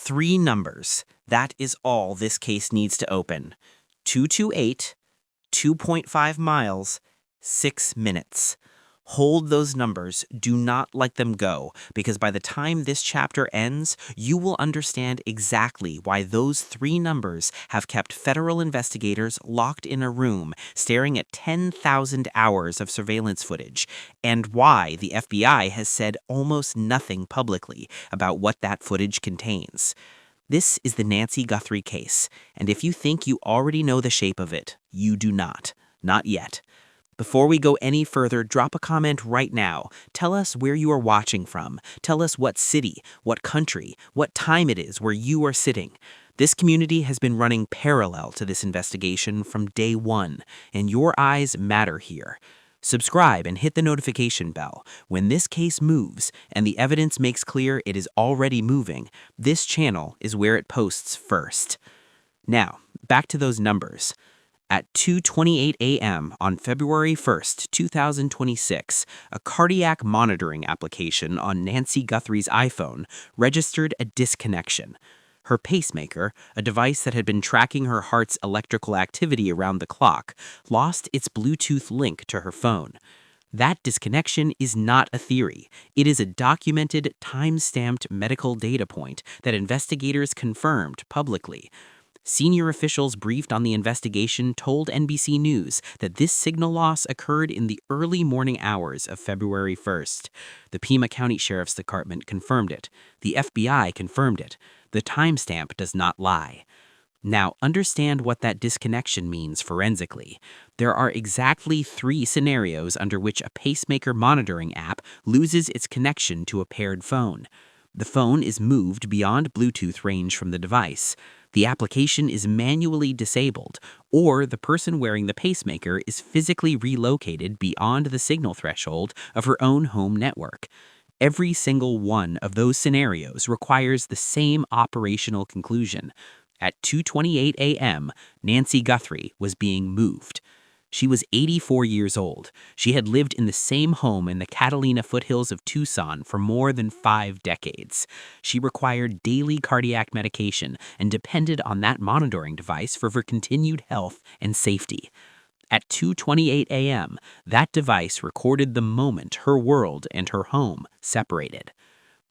3 numbers. That is all this case needs to open. 228, 2.5 miles, 6 minutes. Hold those numbers. Do not let them go, because by the time this chapter ends, you will understand exactly why those 3 numbers have kept federal investigators locked in a room staring at 10,000 hours of surveillance footage, and why the FBI has said almost nothing publicly about what that footage contains. This is the Nancy Guthrie case, and if you think you already know the shape of it, you do not. Not yet. Before we go any further, drop a comment right now. Tell us where you are watching from. Tell us what city, what country, what time it is where you are sitting. This community has been running parallel to this investigation from day one, and your eyes matter here. Subscribe and hit the notification bell. When this case moves and the evidence makes clear it is already moving, this channel is where it posts first. Now, back to those numbers. At 2:28 a.m. on February 1st, 2026, a cardiac monitoring application on Nancy Guthrie's iPhone registered a disconnection. Her pacemaker, a device that had been tracking her heart's electrical activity around the clock, lost its Bluetooth link to her phone. That disconnection is not a theory. It is a documented, time-stamped medical data point that investigators confirmed publicly. Senior officials briefed on the investigation told NBC News that this signal loss occurred in the early morning hours of February 1st. The Pima County Sheriff's Department confirmed it. The FBI confirmed it. The timestamp does not lie. Now, understand what that disconnection means forensically. There are exactly 3 scenarios under which a pacemaker monitoring app loses its connection to a paired phone. The phone is moved beyond Bluetooth range from the device. The application is manually disabled, or the person wearing the pacemaker is physically relocated beyond the signal threshold of her own home network. Every single one of those scenarios requires the same operational conclusion. At 2:28 a.m., Nancy Guthrie was being moved. She was 84 years old. She had lived in the same home in the Catalina foothills of Tucson for more than 5 decades. She required daily cardiac medication and depended on that monitoring device for her continued health and safety. At 2:28 a.m., that device recorded the moment her world and her home separated.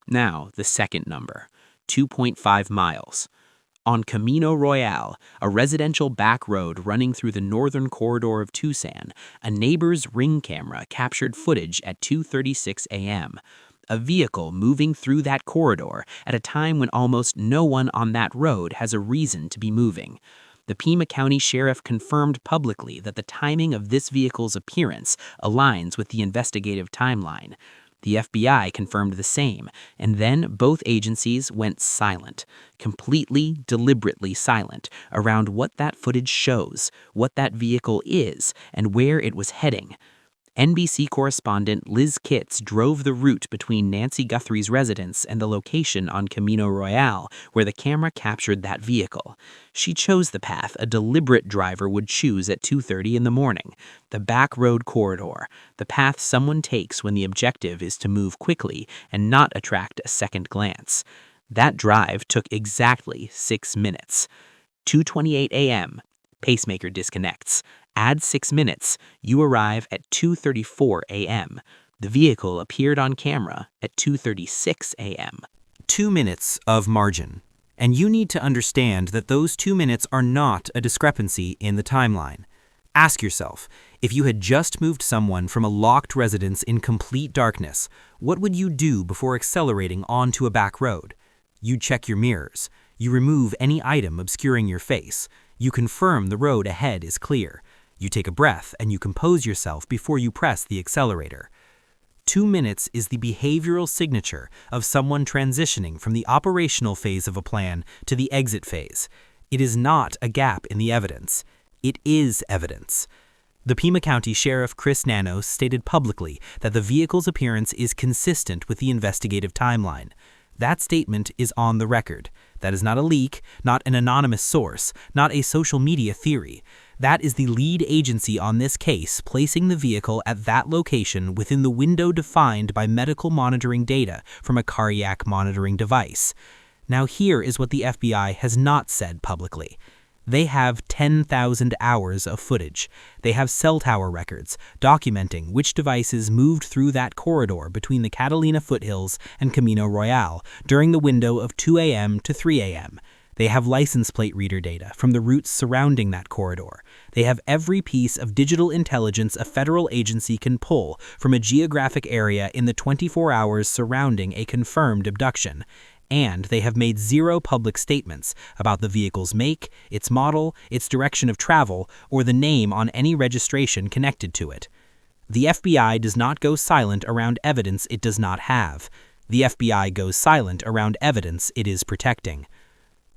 Now, the second number, 2.5 miles. On Camino Royale, a residential back road running through the northern corridor of Tucson, a neighbor's Ring camera captured footage at 2:36 a.m. A vehicle moving through that corridor at a time when almost no one on that road has a reason to be moving. The Pima County Sheriff confirmed publicly that the timing of this vehicle's appearance aligns with the investigative timeline. The FBI confirmed the same, and then both agencies went silent, completely, deliberately silent, around what that footage shows, what that vehicle is, and where it was heading. NBC correspondent Liz Kitts drove the route between Nancy Guthrie's residence and the location on Camino Royale where the camera captured that vehicle. She chose the path a deliberate driver would choose at 2:30 in the morning, the back road corridor, the path someone takes when the objective is to move quickly and not attract a second glance. That drive took exactly 6 minutes. 2:28 a.m., pacemaker disconnects. Add 6 minutes, you arrive at 2:34 a.m. The vehicle appeared on camera at 2:36 a.m. 2 minutes of margin. And you need to understand that those 2 minutes are not a discrepancy in the timeline. Ask yourself, if you had just moved someone from a locked residence in complete darkness, what would you do before accelerating onto a back road? You check your mirrors. You remove any item obscuring your face. You confirm the road ahead is clear. You take a breath and you compose yourself before you press the accelerator. 2 minutes is the behavioral signature of someone transitioning from the operational phase of a plan to the exit phase. It is not a gap in the evidence. It is evidence. The Pima County Sheriff Chris Nanos stated publicly that the vehicle's appearance is consistent with the investigative timeline. That statement is on the record. That is not a leak, not an anonymous source, not a social media theory. That is the lead agency on this case, placing the vehicle at that location within the window defined by medical monitoring data from a cardiac monitoring device. Now here is what the FBI has not said publicly. They have 10,000 hours of footage. They have cell tower records documenting which devices moved through that corridor between the Catalina foothills and Camino Royale during the window of 2 a.m. to 3 a.m. They have license plate reader data from the routes surrounding that corridor. They have every piece of digital intelligence a federal agency can pull from a geographic area in the 24 hours surrounding a confirmed abduction. And they have made zero public statements about the vehicle's make, its model, its direction of travel, or the name on any registration connected to it. The FBI does not go silent around evidence it does not have. The FBI goes silent around evidence it is protecting.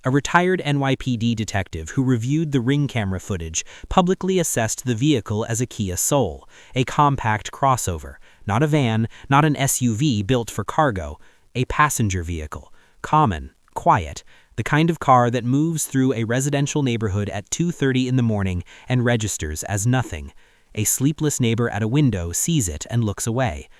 A retired NYPD detective who reviewed the ring camera footage publicly assessed the vehicle as a Kia Soul, a compact crossover, not a van, not an SUV built for cargo, a passenger vehicle. Common, quiet, the kind of car that moves through a residential neighborhood at 2:30 in the morning and registers as nothing. A sleepless neighbor at a window sees it and looks away.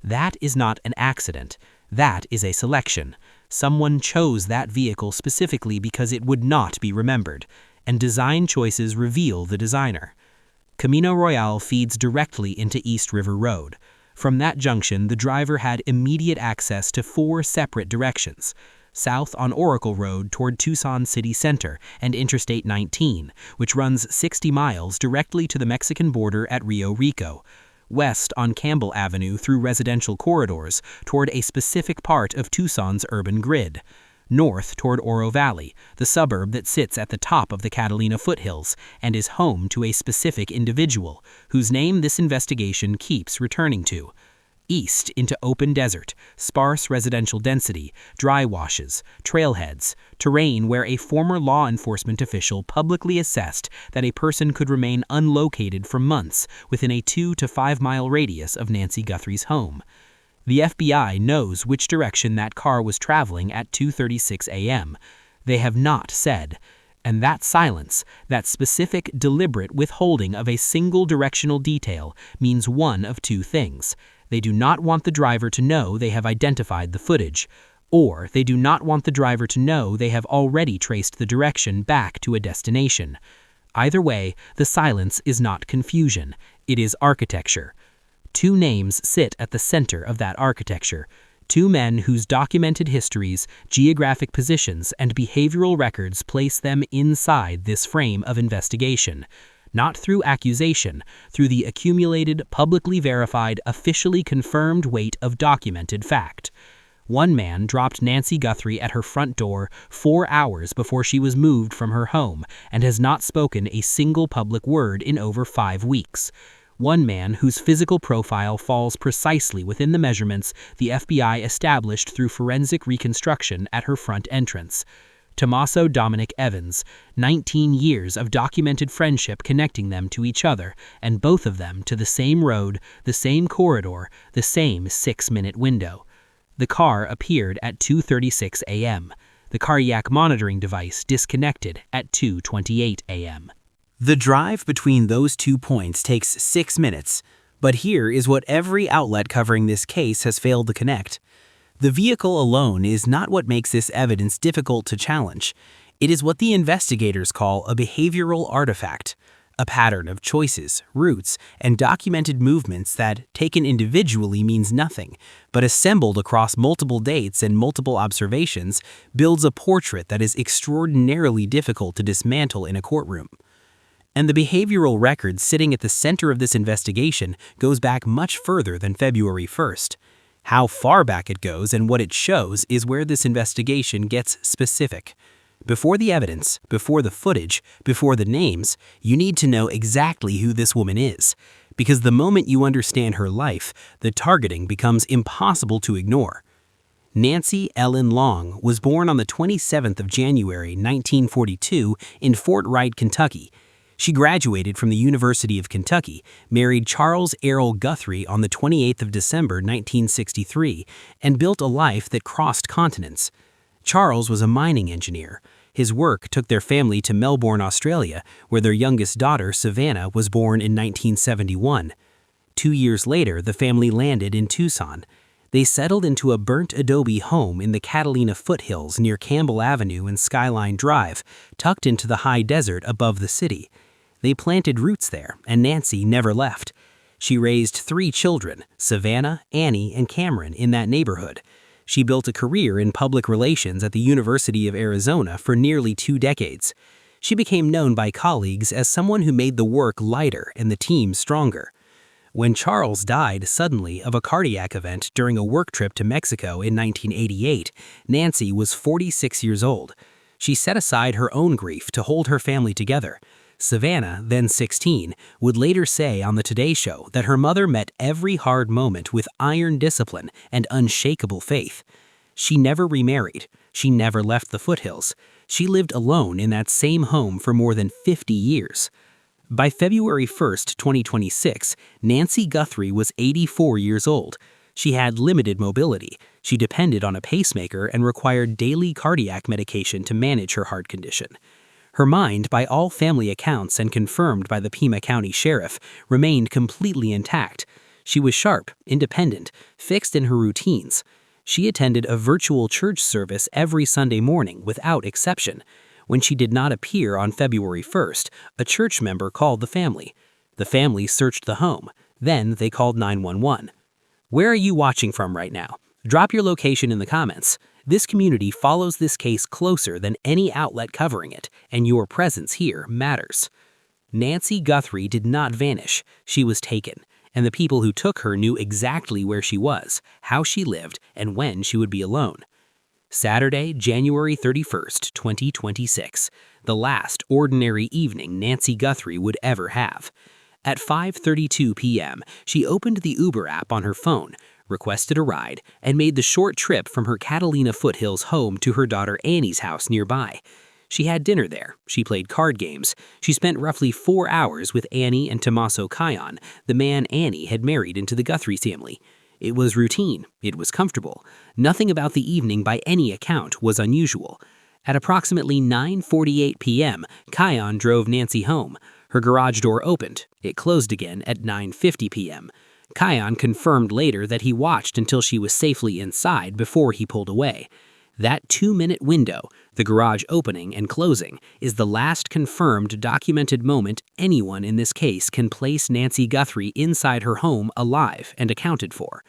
That is not an accident. That is a selection. Someone chose that vehicle specifically because it would not be remembered, and design choices reveal the designer. Camino Royale feeds directly into East River Road. From that junction, the driver had immediate access to 4 separate directions: south on Oracle Road toward Tucson City Center and Interstate 19, which runs 60 miles directly to the Mexican border at Rio Rico; west on Campbell Avenue through residential corridors toward a specific part of Tucson's urban grid; north toward Oro Valley, the suburb that sits at the top of the Catalina foothills and is home to a specific individual, whose name this investigation keeps returning to; east into open desert, sparse residential density, dry washes, trailheads, terrain where a former law enforcement official publicly assessed that a person could remain unlocated for months within a 2 to 5 mile radius of Nancy Guthrie's home. The FBI knows which direction that car was traveling at 2:36 a.m. They have not said. And that silence, that specific, deliberate withholding of a single directional detail, means one of two things. They do not want the driver to know they have identified the footage, or they do not want the driver to know they have already traced the direction back to a destination. Either way, the silence is not confusion. It is architecture. 2 names sit at the center of that architecture. 2 men whose documented histories, geographic positions, and behavioral records place them inside this frame of investigation. Not through accusation, through the accumulated, publicly verified, officially confirmed weight of documented fact. One man dropped Nancy Guthrie at her front door 4 hours before she was moved from her home and has not spoken a single public word in over 5 weeks. One man whose physical profile falls precisely within the measurements the FBI established through forensic reconstruction at her front entrance. Tommaso Dominic Evans, 19 years of documented friendship connecting them to each other, and both of them to the same road, the same corridor, the same 6-minute window. The car appeared at 2:36 a.m. The cardiac monitoring device disconnected at 2:28 a.m. The drive between those 2 points takes 6 minutes, but here is what every outlet covering this case has failed to connect. The vehicle alone is not what makes this evidence difficult to challenge. It is what the investigators call a behavioral artifact, a pattern of choices, routes, and documented movements that, taken individually, means nothing, but assembled across multiple dates and multiple observations, builds a portrait that is extraordinarily difficult to dismantle in a courtroom. And the behavioral record sitting at the center of this investigation goes back much further than February 1st. How far back it goes and what it shows is where this investigation gets specific. Before the evidence, before the footage, before the names, you need to know exactly who this woman is. Because the moment you understand her life, the targeting becomes impossible to ignore. Nancy Ellen Long was born on the 27th of January, 1942 in Fort Wright, Kentucky. She graduated from the University of Kentucky, married Charles Errol Guthrie on the 28th of December 1963, and built a life that crossed continents. Charles was a mining engineer. His work took their family to Melbourne, Australia, where their youngest daughter, Savannah, was born in 1971. 2 years later, the family landed in Tucson. They settled into a burnt adobe home in the Catalina foothills near Campbell Avenue and Skyline Drive, tucked into the high desert above the city. They planted roots there, and Nancy never left. She raised 3 children, Savannah, Annie, and Cameron, in that neighborhood. She built a career in public relations at the University of Arizona for nearly 2 decades. She became known by colleagues as someone who made the work lighter and the team stronger. When Charles died suddenly of a cardiac event during a work trip to Mexico in 1988, Nancy was 46 years old. She set aside her own grief to hold her family together. Savannah, then 16, would later say on the Today Show that her mother met every hard moment with iron discipline and unshakable faith. She never remarried. She never left the foothills. She lived alone in that same home for more than 50 years. By February 1, 2026, Nancy Guthrie was 84 years old. She had limited mobility. She depended on a pacemaker and required daily cardiac medication to manage her heart condition. Her mind, by all family accounts and confirmed by the Pima County Sheriff, remained completely intact. She was sharp, independent, fixed in her routines. She attended a virtual church service every Sunday morning without exception. When she did not appear on February 1st, a church member called the family. The family searched the home. Then they called 911. Where are you watching from right now? Drop your location in the comments. This community follows this case closer than any outlet covering it, and your presence here matters. Nancy Guthrie did not vanish. She was taken, and the people who took her knew exactly where she was, how she lived, and when she would be alone. Saturday, January 31st, 2026, the last ordinary evening Nancy Guthrie would ever have. At 5:32 p.m., she opened the Uber app on her phone, requested a ride, and made the short trip from her Catalina foothills home to her daughter Annie's house nearby. She had dinner there. She played card games. She spent roughly 4 hours with Annie and Tommaso Cioni, the man Annie had married into the Guthrie family. It was routine. It was comfortable. Nothing about the evening by any account was unusual. At approximately 9:48 p.m., Cioni drove Nancy home. Her garage door opened. It closed again at 9:50 p.m. Cioni confirmed later that he watched until she was safely inside before he pulled away. That 2-minute window, the garage opening and closing, is the last confirmed documented moment anyone in this case can place Nancy Guthrie inside her home alive and accounted for.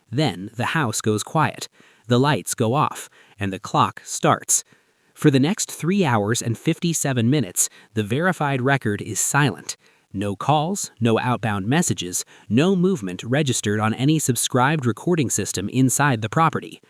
Then the house goes quiet, the lights go off, and the clock starts. For the next 3 hours and 57 minutes, the verified record is silent. No calls, no outbound messages, no movement registered on any subscribed recording system inside the property.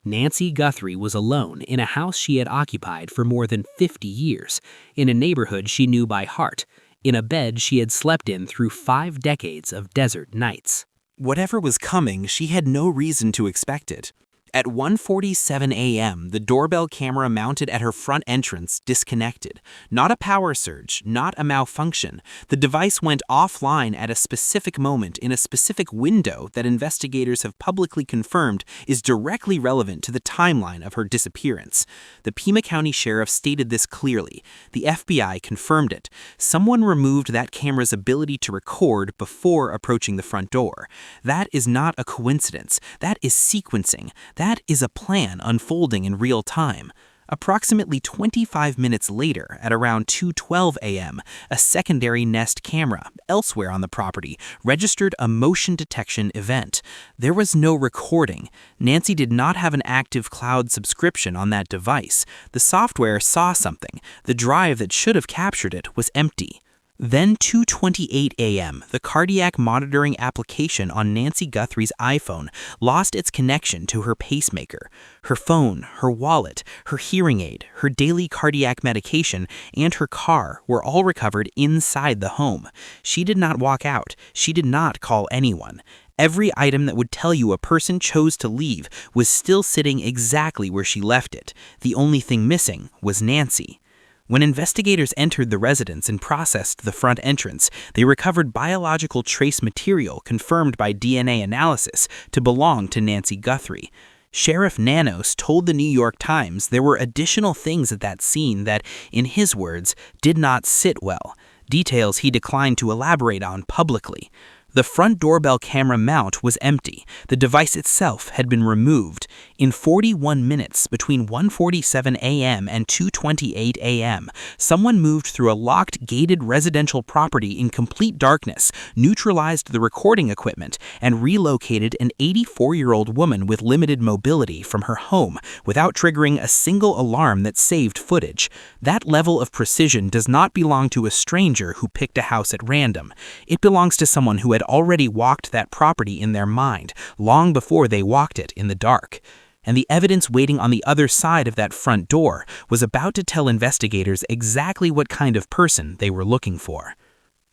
Nancy Guthrie was alone in a house she had occupied for more than 50 years, in a neighborhood she knew by heart, in a bed she had slept in through 5 decades of desert nights. Whatever was coming, she had no reason to expect it. At 1:47 a.m., the doorbell camera mounted at her front entrance disconnected. Not a power surge, not a malfunction. The device went offline at a specific moment in a specific window that investigators have publicly confirmed is directly relevant to the timeline of her disappearance. The Pima County Sheriff stated this clearly. The FBI confirmed it. Someone removed that camera's ability to record before approaching the front door. That is not a coincidence. That is sequencing. That is a plan unfolding in real time. Approximately 25 minutes later, at around 2:12 a.m., a secondary Nest camera, elsewhere on the property, registered a motion detection event. There was no recording. Nancy did not have an active cloud subscription on that device. The software saw something. The drive that should have captured it was empty. Then 2:28 a.m., the cardiac monitoring application on Nancy Guthrie's iPhone lost its connection to her pacemaker. Her phone, her wallet, her hearing aid, her daily cardiac medication, and her car were all recovered inside the home. She did not walk out. She did not call anyone. Every item that would tell you a person chose to leave was still sitting exactly where she left it. The only thing missing was Nancy. When investigators entered the residence and processed the front entrance, they recovered biological trace material confirmed by DNA analysis to belong to Nancy Guthrie. Sheriff Nanos told the New York Times there were additional things at that scene that, in his words, did not sit well, details he declined to elaborate on publicly. The front doorbell camera mount was empty. The device itself had been removed. In 41 minutes, between 1:47 a.m. and 2:28 a.m., someone moved through a locked, gated residential property in complete darkness, neutralized the recording equipment, and relocated an 84-year-old woman with limited mobility from her home without triggering a single alarm that saved footage. That level of precision does not belong to a stranger who picked a house at random. It belongs to someone who had already walked that property in their mind, long before they walked it in the dark. And the evidence waiting on the other side of that front door was about to tell investigators exactly what kind of person they were looking for.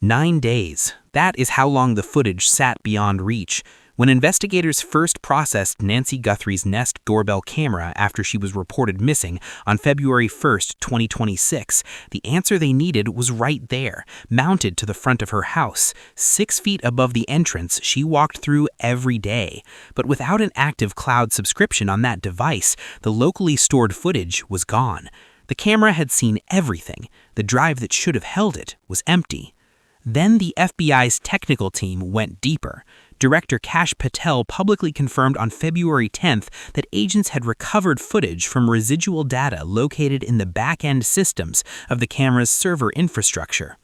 9 days. That is how long the footage sat beyond reach. When investigators first processed Nancy Guthrie's Nest doorbell camera after she was reported missing on February 1st, 2026, the answer they needed was right there, mounted to the front of her house, 6 feet above the entrance she walked through every day. But without an active cloud subscription on that device, the locally stored footage was gone. The camera had seen everything. The drive that should have held it was empty. Then the FBI's technical team went deeper. Director Kash Patel publicly confirmed on February 10th that agents had recovered footage from residual data located in the back-end systems of the camera's server infrastructure.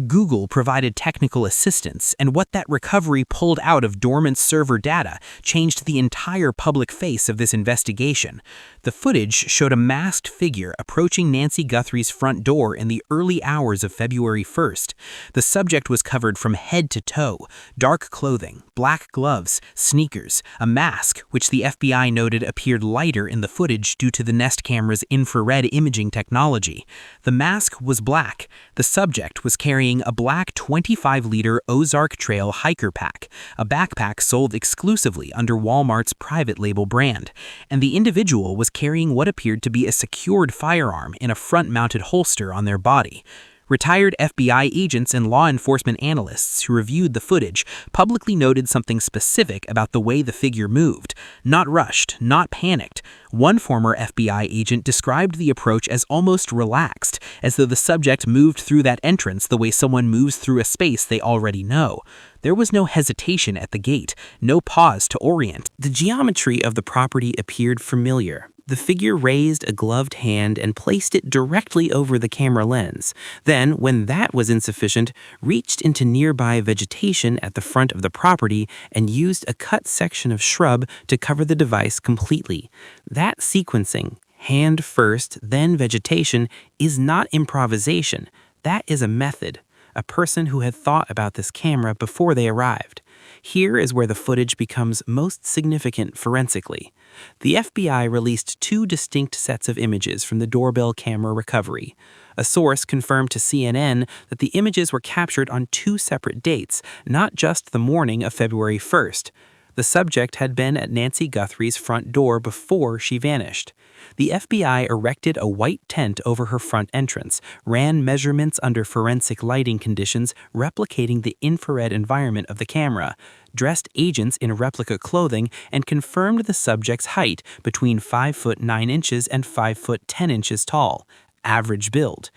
Google provided technical assistance, and what that recovery pulled out of dormant server data changed the entire public face of this investigation. The footage showed a masked figure approaching Nancy Guthrie's front door in the early hours of February 1st. The subject was covered from head to toe, dark clothing, black gloves, sneakers, a mask, which the FBI noted appeared lighter in the footage due to the Nest camera's infrared imaging technology. The mask was black. The subject was carrying a black 25-liter Ozark Trail hiker pack, a backpack sold exclusively under Walmart's private label brand, and the individual was carrying what appeared to be a secured firearm in a front-mounted holster on their body. Retired FBI agents and law enforcement analysts who reviewed the footage publicly noted something specific about the way the figure moved. Not rushed, not panicked. One former FBI agent described the approach as almost relaxed, as though the subject moved through that entrance the way someone moves through a space they already know. There was no hesitation at the gate, no pause to orient. The geometry of the property appeared familiar. The figure raised a gloved hand and placed it directly over the camera lens. Then, when that was insufficient, reached into nearby vegetation at the front of the property and used a cut section of shrub to cover the device completely. That sequencing, hand first, then vegetation, is not improvisation. That is a method. A person who had thought about this camera before they arrived. Here is where the footage becomes most significant forensically. The FBI released 2 distinct sets of images from the doorbell camera recovery. A source confirmed to CNN that the images were captured on 2 separate dates, not just the morning of February 1st. The subject had been at Nancy Guthrie's front door before she vanished. The FBI erected a white tent over her front entrance, ran measurements under forensic lighting conditions replicating the infrared environment of the camera, dressed agents in replica clothing, and confirmed the subject's height between 5 foot 9 inches and 5 foot 10 inches tall, average build.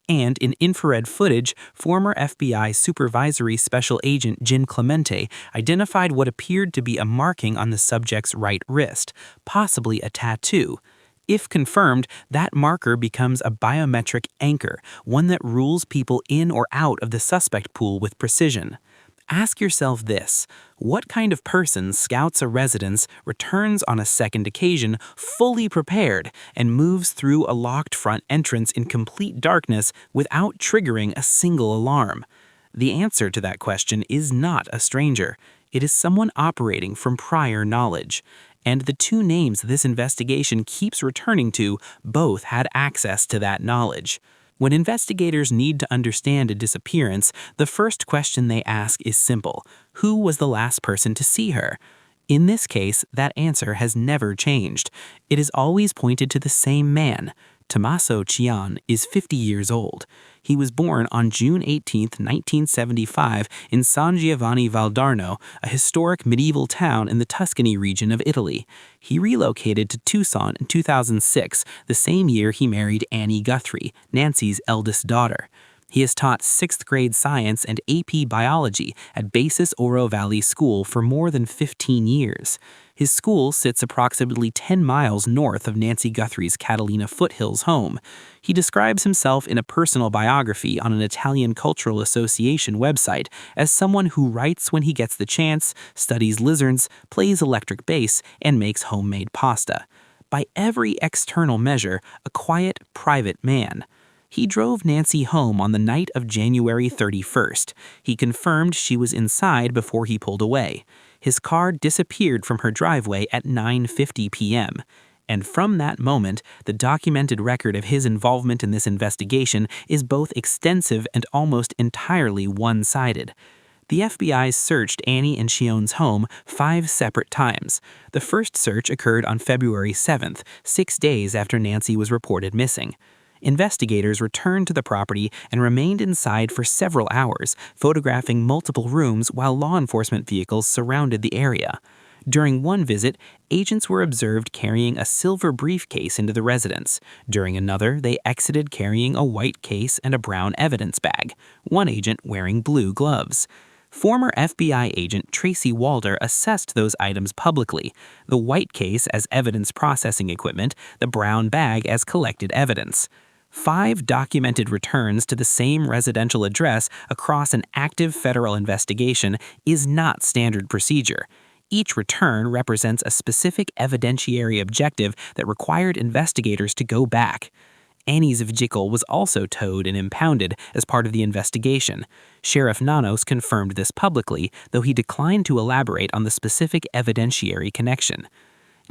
And in infrared footage, former FBI Supervisory Special Agent Jim Clemente identified what appeared to be a marking on the subject's right wrist, possibly a tattoo. If confirmed, that marker becomes a biometric anchor, one that rules people in or out of the suspect pool with precision. Ask yourself this: what kind of person scouts a residence, returns on a second occasion fully prepared, and moves through a locked front entrance in complete darkness without triggering a single alarm? The answer to that question is not a stranger. It is someone operating from prior knowledge. And the 2 names this investigation keeps returning to both had access to that knowledge. When investigators need to understand a disappearance, the first question they ask is simple: who was the last person to see her? In this case, that answer has never changed. It is always pointed to the same man. Tommaso Cioni is 50 years old. He was born on June 18, 1975 in San Giovanni Valdarno, a historic medieval town in the Tuscany region of Italy. He relocated to Tucson in 2006, the same year he married Annie Guthrie, Nancy's eldest daughter. He has taught 6th grade science and AP biology at Basis Oro Valley School for more than 15 years. His school sits approximately 10 miles north of Nancy Guthrie's Catalina Foothills home. He describes himself in a personal biography on an Italian Cultural Association website as someone who writes when he gets the chance, studies lizards, plays electric bass, and makes homemade pasta. By every external measure, a quiet, private man. He drove Nancy home on the night of January 31st. He confirmed she was inside before he pulled away. His car disappeared from her driveway at 9:50 p.m. And from that moment, the documented record of his involvement in this investigation is both extensive and almost entirely one-sided. The FBI searched Annie and Cione's home 5 separate times. The first search occurred on February 7th, 6 days after Nancy was reported missing. Investigators returned to the property and remained inside for several hours, photographing multiple rooms while law enforcement vehicles surrounded the area. During one visit, agents were observed carrying a silver briefcase into the residence. During another, they exited carrying a white case and a brown evidence bag, one agent wearing blue gloves. Former FBI agent Tracy Walder assessed those items publicly, the white case as evidence processing equipment, the brown bag as collected evidence. 5 documented returns to the same residential address across an active federal investigation is not standard procedure. Each return represents a specific evidentiary objective that required investigators to go back. Annie's vehicle was also towed and impounded as part of the investigation. Sheriff Nanos confirmed this publicly, though he declined to elaborate on the specific evidentiary connection.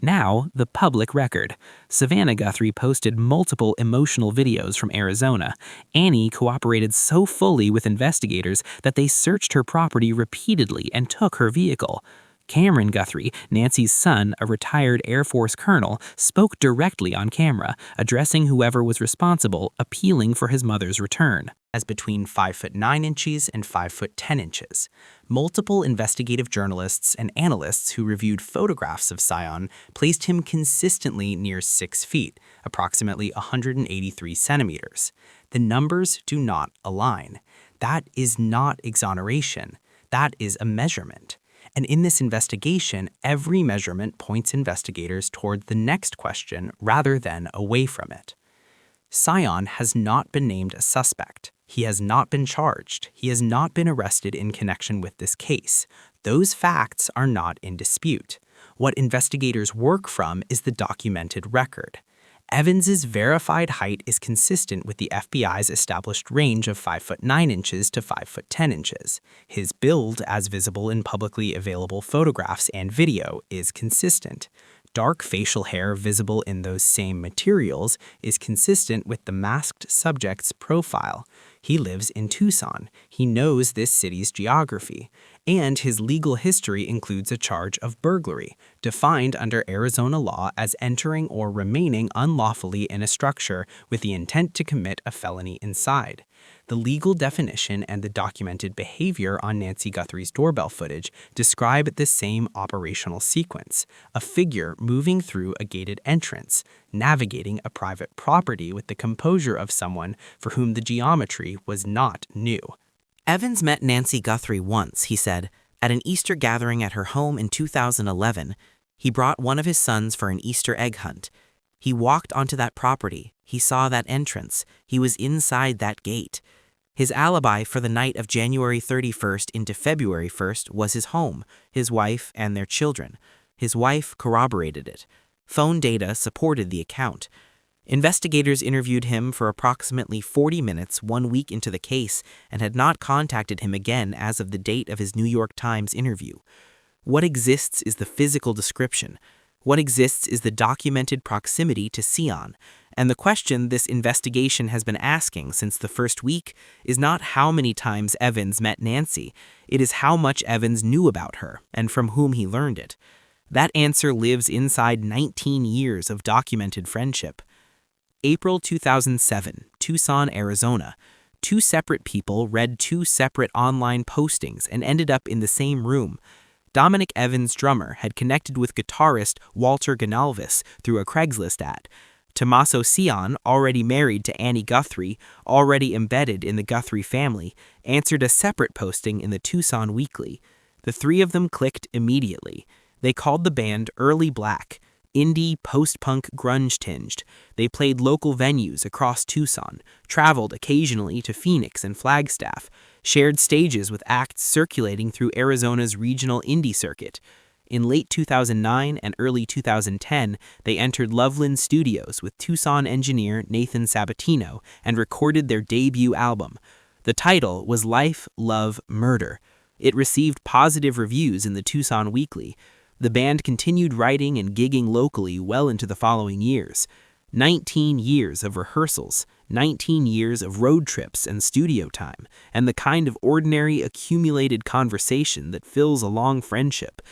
Now, the public record. Savannah Guthrie posted multiple emotional videos from Arizona. Annie cooperated so fully with investigators that they searched her property repeatedly and took her vehicle. Cameron Guthrie, Nancy's son, a retired Air Force colonel, spoke directly on camera, addressing whoever was responsible, appealing for his mother's return. As between 5'9" and 5'10". Multiple investigative journalists and analysts who reviewed photographs of Cion placed him consistently near 6 feet, approximately 183 centimeters. The numbers do not align. That is not exoneration. That is a measurement. And in this investigation, every measurement points investigators toward the next question rather than away from it. Cion has not been named a suspect. He has not been charged. He has not been arrested in connection with this case. Those facts are not in dispute. What investigators work from is the documented record. Evans's verified height is consistent with the FBI's established range of 5'9" to 5'10". His build, as visible in publicly available photographs and video, is consistent. Dark facial hair visible in those same materials is consistent with the masked subject's profile. He lives in Tucson. He knows this city's geography. And his legal history includes a charge of burglary, defined under Arizona law as entering or remaining unlawfully in a structure with the intent to commit a felony inside. The legal definition and the documented behavior on Nancy Guthrie's doorbell footage describe the same operational sequence, a figure moving through a gated entrance, navigating a private property with the composure of someone for whom the geometry was not new. Evans met Nancy Guthrie once, he said, at an Easter gathering at her home in 2011. He brought one of his sons for an Easter egg hunt. He walked onto that property. He saw that entrance. He was inside that gate. His alibi for the night of January 31st into February 1st was his home, his wife, and their children. His wife corroborated it. Phone data supported the account. Investigators interviewed him for approximately 40 minutes 1 week into the case and had not contacted him again as of the date of his New York Times interview. What exists is the physical description. What exists is the documented proximity to Cion. And the question this investigation has been asking since the first week is not how many times Evans met Nancy. It is how much Evans knew about her and from whom he learned it. That answer lives inside 19 years of documented friendship. April 2007, Tucson, Arizona. 2 separate people read 2 separate online postings and ended up in the same room. Dominic Evans' drummer had connected with guitarist Walter Gonalves through a Craigslist ad. Tommaso Cioni, already married to Annie Guthrie, already embedded in the Guthrie family, answered a separate posting in the Tucson Weekly. The three of them clicked immediately. They called the band Early Black, indie, post-punk, grunge-tinged. They played local venues across Tucson, traveled occasionally to Phoenix and Flagstaff, shared stages with acts circulating through Arizona's regional indie circuit. In late 2009 and early 2010, they entered Loveland Studios with Tucson engineer Nathan Sabatino and recorded their debut album. The title was Life, Love, Murder. It received positive reviews in the Tucson Weekly. The band continued writing and gigging locally well into the following years. 19 years of rehearsals, 19 years of road trips and studio time, and the kind of ordinary accumulated conversation that fills a long friendship.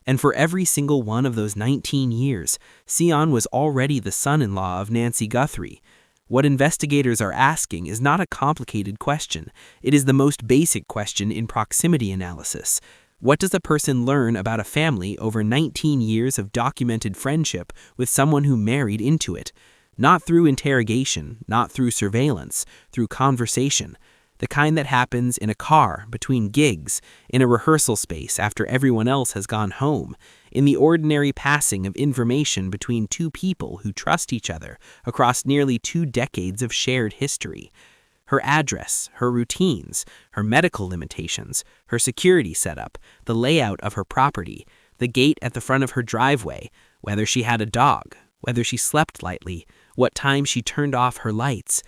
And for every single one of those 19 years, Cioni was already the son-in-law of Nancy Guthrie. What investigators are asking is not a complicated question. It is the most basic question in proximity analysis. What does a person learn about a family over 19 years of documented friendship with someone who married into it? Not through interrogation, not through surveillance, through conversation. The kind that happens in a car, between gigs, in a rehearsal space after everyone else has gone home, in the ordinary passing of information between two people who trust each other across nearly 2 decades of shared history. Her address, her routines, her medical limitations, her security setup, the layout of her property, the gate at the front of her driveway, whether she had a dog, whether she slept lightly, what time she turned off her lights.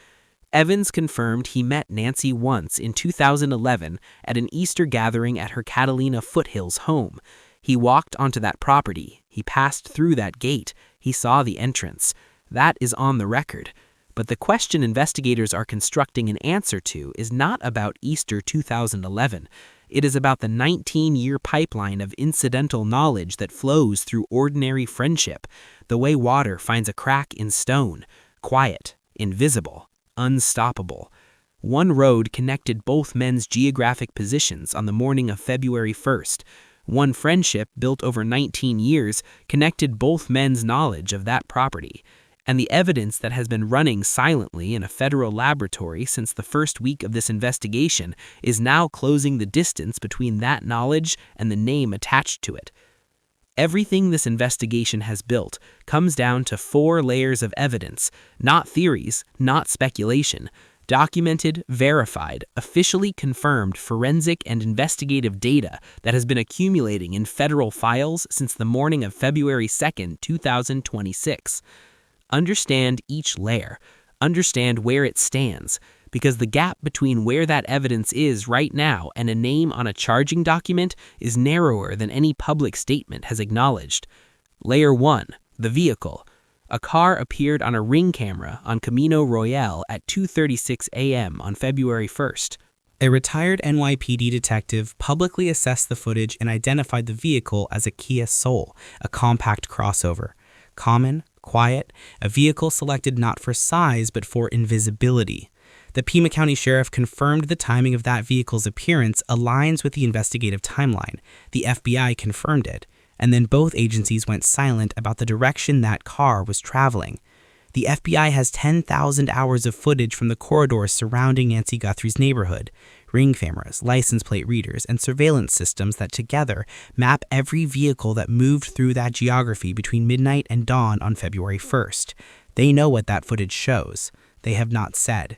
Evans confirmed he met Nancy once in 2011 at an Easter gathering at her Catalina Foothills home. He walked onto that property. He passed through that gate. He saw the entrance. That is on the record. But the question investigators are constructing an answer to is not about Easter 2011. It is about the 19-year pipeline of incidental knowledge that flows through ordinary friendship, the way water finds a crack in stone, quiet, invisible, unstoppable. One road connected both men's geographic positions on the morning of February 1st. One friendship built over 19 years connected both men's knowledge of that property. And the evidence that has been running silently in a federal laboratory since the first week of this investigation is now closing the distance between that knowledge and the name attached to it. Everything this investigation has built comes down to 4 layers of evidence, not theories, not speculation, documented, verified, officially confirmed forensic and investigative data that has been accumulating in federal files since the morning of February 2nd, 2026. Understand each layer, understand where it stands, because the gap between where that evidence is right now and a name on a charging document is narrower than any public statement has acknowledged. Layer 1, the vehicle. A car appeared on a ring camera on Camino Royale at 2:36 a.m. on February 1st. A retired NYPD detective publicly assessed the footage and identified the vehicle as a Kia Soul, a compact crossover. Common, quiet, a vehicle selected not for size but for invisibility. The Pima County Sheriff confirmed the timing of that vehicle's appearance aligns with the investigative timeline. The FBI confirmed it, and then both agencies went silent about the direction that car was traveling. The FBI has 10,000 hours of footage from the corridors surrounding Nancy Guthrie's neighborhood, ring cameras, license plate readers, and surveillance systems that together map every vehicle that moved through that geography between midnight and dawn on February 1st. They know what that footage shows. They have not said.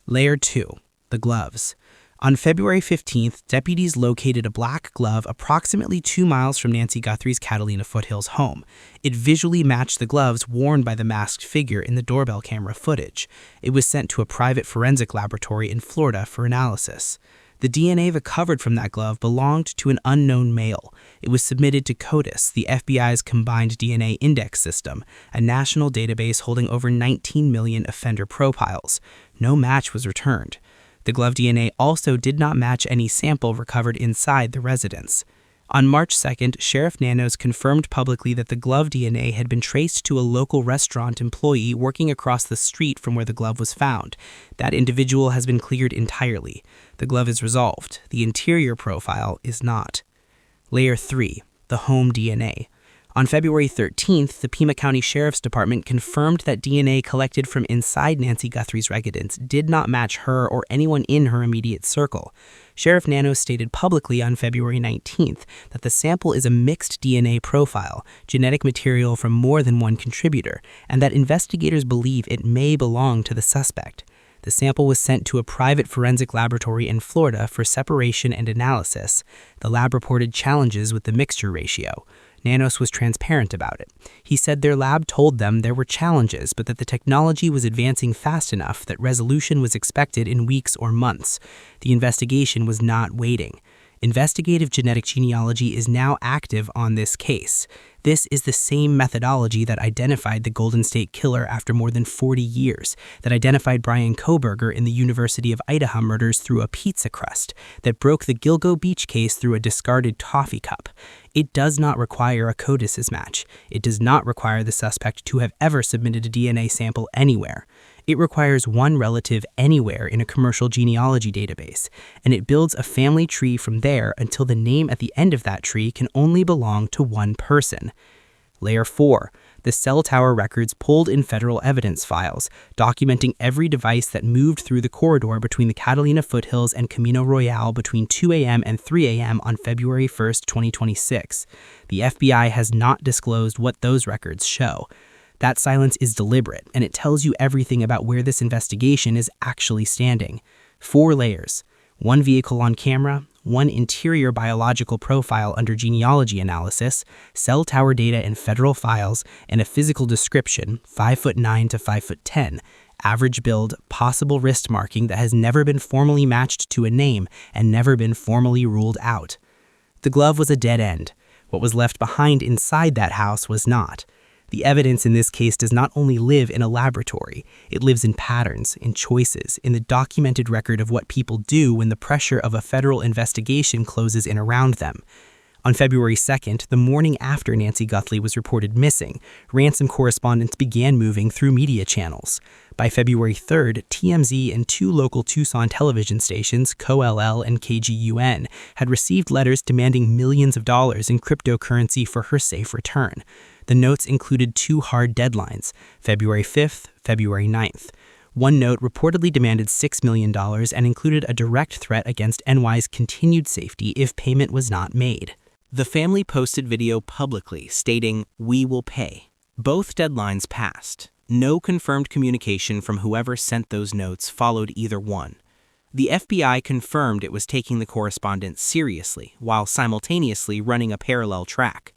Layer 2, the gloves. On February 15th, deputies located a black glove approximately 2 miles from Nancy Guthrie's Catalina Foothills home. It visually matched the gloves worn by the masked figure in the doorbell camera footage. It was sent to a private forensic laboratory in Florida for analysis. The DNA recovered from that glove belonged to an unknown male. It was submitted to CODIS, the FBI's Combined DNA Index System, a national database holding over 19 million offender profiles. No match was returned. The glove DNA also did not match any sample recovered inside the residence. On March 2nd, Sheriff Nanos confirmed publicly that the glove DNA had been traced to a local restaurant employee working across the street from where the glove was found. That individual has been cleared entirely. The glove is resolved. The interior profile is not. Layer 3, the home DNA. On February 13th, the Pima County Sheriff's Department confirmed that DNA collected from inside Nancy Guthrie's residence did not match her or anyone in her immediate circle. Sheriff Nanos stated publicly on February 19th that the sample is a mixed DNA profile, genetic material from more than one contributor, and that investigators believe it may belong to the suspect. The sample was sent to a private forensic laboratory in Florida for separation and analysis. The lab reported challenges with the mixture ratio. Nanos was transparent about it. He said their lab told them there were challenges, but that the technology was advancing fast enough that resolution was expected in weeks or months. The investigation was not waiting. Investigative genetic genealogy is now active on this case. This is the same methodology that identified the Golden State Killer after more than 40 years, that identified Brian Kohberger in the University of Idaho murders through a pizza crust, that broke the Gilgo Beach case through a discarded toffee cup. It does not require a codices match. It does not require the suspect to have ever submitted a DNA sample anywhere. It requires one relative anywhere in a commercial genealogy database, and it builds a family tree from there until the name at the end of that tree can only belong to one person. Layer 4. The cell tower records pulled in federal evidence files, documenting every device that moved through the corridor between the Catalina foothills and Camino Royale between 2 a.m. and 3 a.m. on February 1, 2026. The FBI has not disclosed what those records show. That silence is deliberate, and it tells you everything about where this investigation is actually standing. 4 layers. 1 vehicle on camera, 1 interior biological profile under genealogy analysis, cell tower data in federal files, and a physical description, 5'9" to 5'10", average build, possible wrist marking that has never been formally matched to a name and never been formally ruled out. The glove was a dead end. What was left behind inside that house was not. The evidence in this case does not only live in a laboratory, it lives in patterns, in choices, in the documented record of what people do when the pressure of a federal investigation closes in around them. On February 2nd, the morning after Nancy Guthrie was reported missing, ransom correspondence began moving through media channels. By February 3rd, TMZ and 2 local Tucson television stations, KOLL and KGUN, had received letters demanding millions of dollars in cryptocurrency for her safe return. The notes included 2 hard deadlines, February 5th, February 9th. One note reportedly demanded $6 million and included a direct threat against NY's continued safety if payment was not made. The family posted video publicly stating, "We will pay." Both deadlines passed. No confirmed communication from whoever sent those notes followed either one. The FBI confirmed it was taking the correspondence seriously while simultaneously running a parallel track.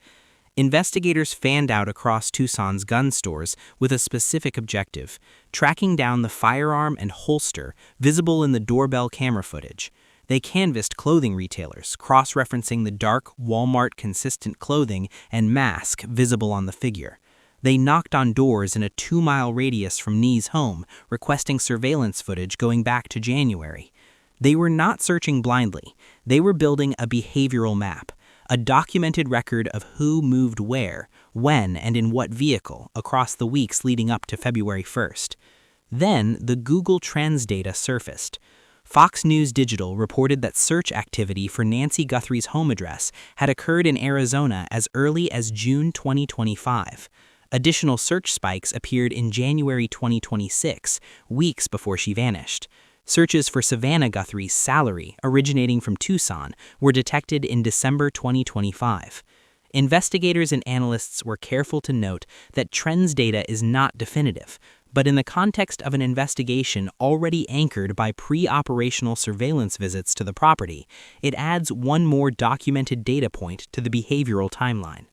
Investigators fanned out across Tucson's gun stores with a specific objective, tracking down the firearm and holster visible in the doorbell camera footage. They canvassed clothing retailers, cross-referencing the dark Walmart-consistent clothing and mask visible on the figure. They knocked on doors in a 2-mile radius from Nee's home, requesting surveillance footage going back to January. They were not searching blindly. They were building a behavioral map, a documented record of who moved where, when, and in what vehicle across the weeks leading up to February 1st. Then, the Google Trends data surfaced. Fox News Digital reported that search activity for Nancy Guthrie's home address had occurred in Arizona as early as June 2025. Additional search spikes appeared in January 2026, weeks before she vanished. Searches for Savannah Guthrie's salary, originating from Tucson, were detected in December 2025. Investigators and analysts were careful to note that Trends data is not definitive, but in the context of an investigation already anchored by pre-operational surveillance visits to the property, it adds one more documented data point to the behavioral timeline.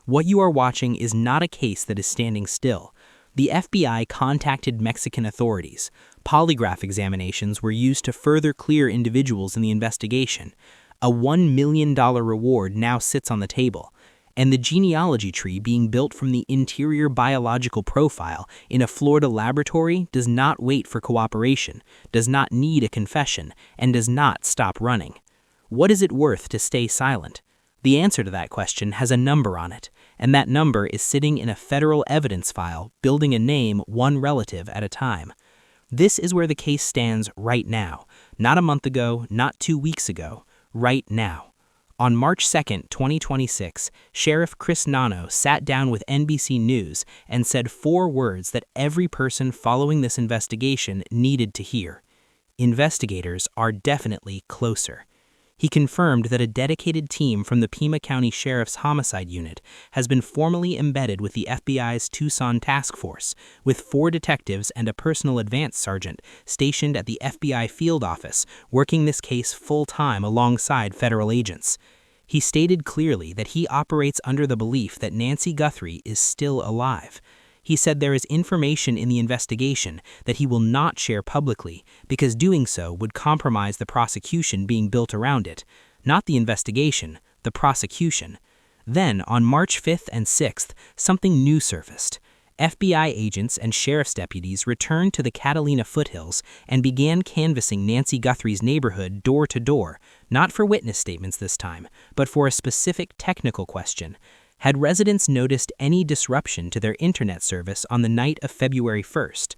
What you are watching is not a case that is standing still. The FBI contacted Mexican authorities. Polygraph examinations were used to further clear individuals in the investigation. A $1 million reward now sits on the table, and the genealogy tree being built from the interior biological profile in a Florida laboratory does not wait for cooperation, does not need a confession, and does not stop running. What is it worth to stay silent? The answer to that question has a number on it, and that number is sitting in a federal evidence file, building a name one relative at a time. This is where the case stands right now, not a month ago, not 2 weeks ago, right now. On March 2, 2026, Sheriff Chris Nano sat down with NBC News and said 4 words that every person following this investigation needed to hear. Investigators are definitely closer. He confirmed that a dedicated team from the Pima County Sheriff's Homicide Unit has been formally embedded with the FBI's Tucson Task Force, with 4 detectives and a personal advance sergeant stationed at the FBI field office working this case full-time alongside federal agents. He stated clearly that he operates under the belief that Nancy Guthrie is still alive. He said there is information in the investigation that he will not share publicly because doing so would compromise the prosecution being built around it. Not the investigation, the prosecution. Then, on March 5th and 6th, something new surfaced. FBI agents and sheriff's deputies returned to the Catalina foothills and began canvassing Nancy Guthrie's neighborhood door to door, not for witness statements this time, but for a specific technical question. Had residents noticed any disruption to their internet service on the night of February 1st?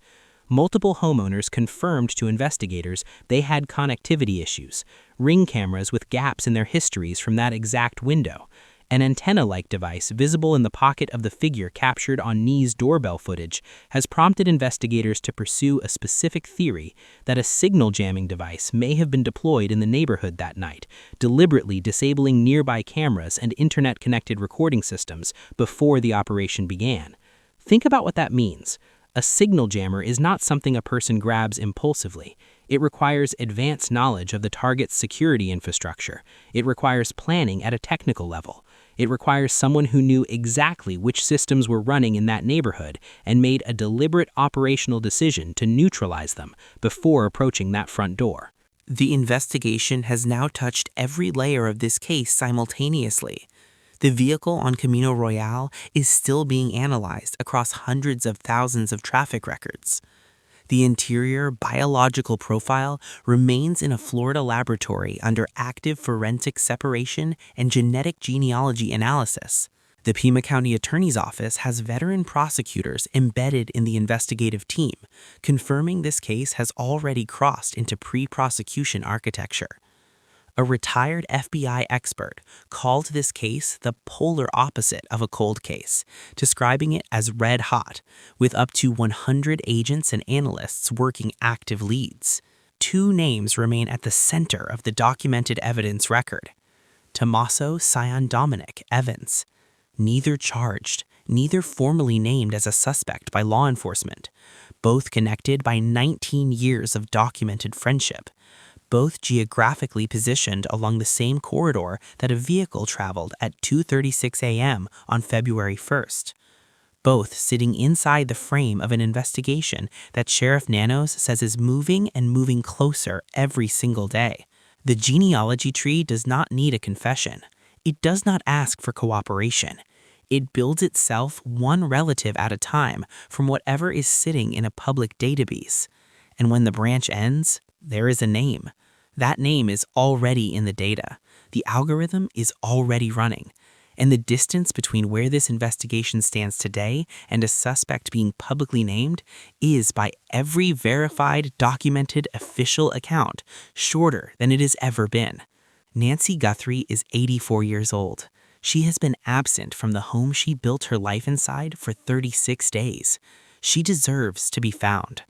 Multiple homeowners confirmed to investigators they had connectivity issues, Ring cameras with gaps in their histories from that exact window. An antenna-like device visible in the pocket of the figure captured on Nee's doorbell footage has prompted investigators to pursue a specific theory that a signal jamming device may have been deployed in the neighborhood that night, deliberately disabling nearby cameras and internet-connected recording systems before the operation began. Think about what that means. A signal jammer is not something a person grabs impulsively. It requires advanced knowledge of the target's security infrastructure. It requires planning at a technical level. It requires someone who knew exactly which systems were running in that neighborhood and made a deliberate operational decision to neutralize them before approaching that front door. The investigation has now touched every layer of this case simultaneously. The vehicle on Camino Royale is still being analyzed across hundreds of thousands of traffic records. The interior biological profile remains in a Florida laboratory under active forensic separation and genetic genealogy analysis. The Pima County Attorney's Office has veteran prosecutors embedded in the investigative team, confirming this case has already crossed into pre-prosecution architecture. A retired FBI expert called this case the polar opposite of a cold case, describing it as red hot, with up to 100 agents and analysts working active leads. 2 names remain at the center of the documented evidence record. Tommaso Cioni Dominic, Evans. Neither charged, neither formally named as a suspect by law enforcement. Both connected by 19 years of documented friendship. Both geographically positioned along the same corridor that a vehicle traveled at 2:36 a.m. on February 1st. Both sitting inside the frame of an investigation that Sheriff Nanos says is moving and moving closer every single day. The genealogy tree does not need a confession. It does not ask for cooperation. It builds itself one relative at a time from whatever is sitting in a public database. And when the branch ends, there is a name. That name is already in the data. The algorithm is already running. And the distance between where this investigation stands today and a suspect being publicly named is, by every verified, documented, official account, shorter than it has ever been. Nancy Guthrie is 84 years old. She has been absent from the home she built her life inside for 36 days. She deserves to be found.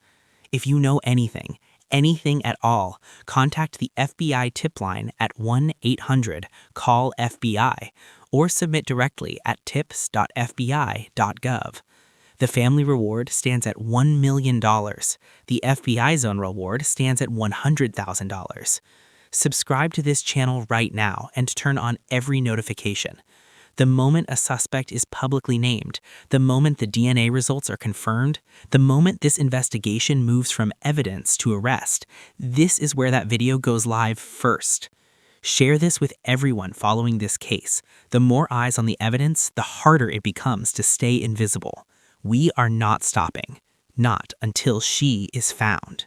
If you know anything at all, contact the FBI tip line at 1-800-CALL-FBI or submit directly at tips.fbi.gov. The family reward stands at $1 million. The FBI Zone reward stands at $100,000. Subscribe to this channel right now and turn on every notification. The moment a suspect is publicly named, the moment the DNA results are confirmed, the moment this investigation moves from evidence to arrest, this is where that video goes live first. Share this with everyone following this case. The more eyes on the evidence, the harder it becomes to stay invisible. We are not stopping. Not until she is found.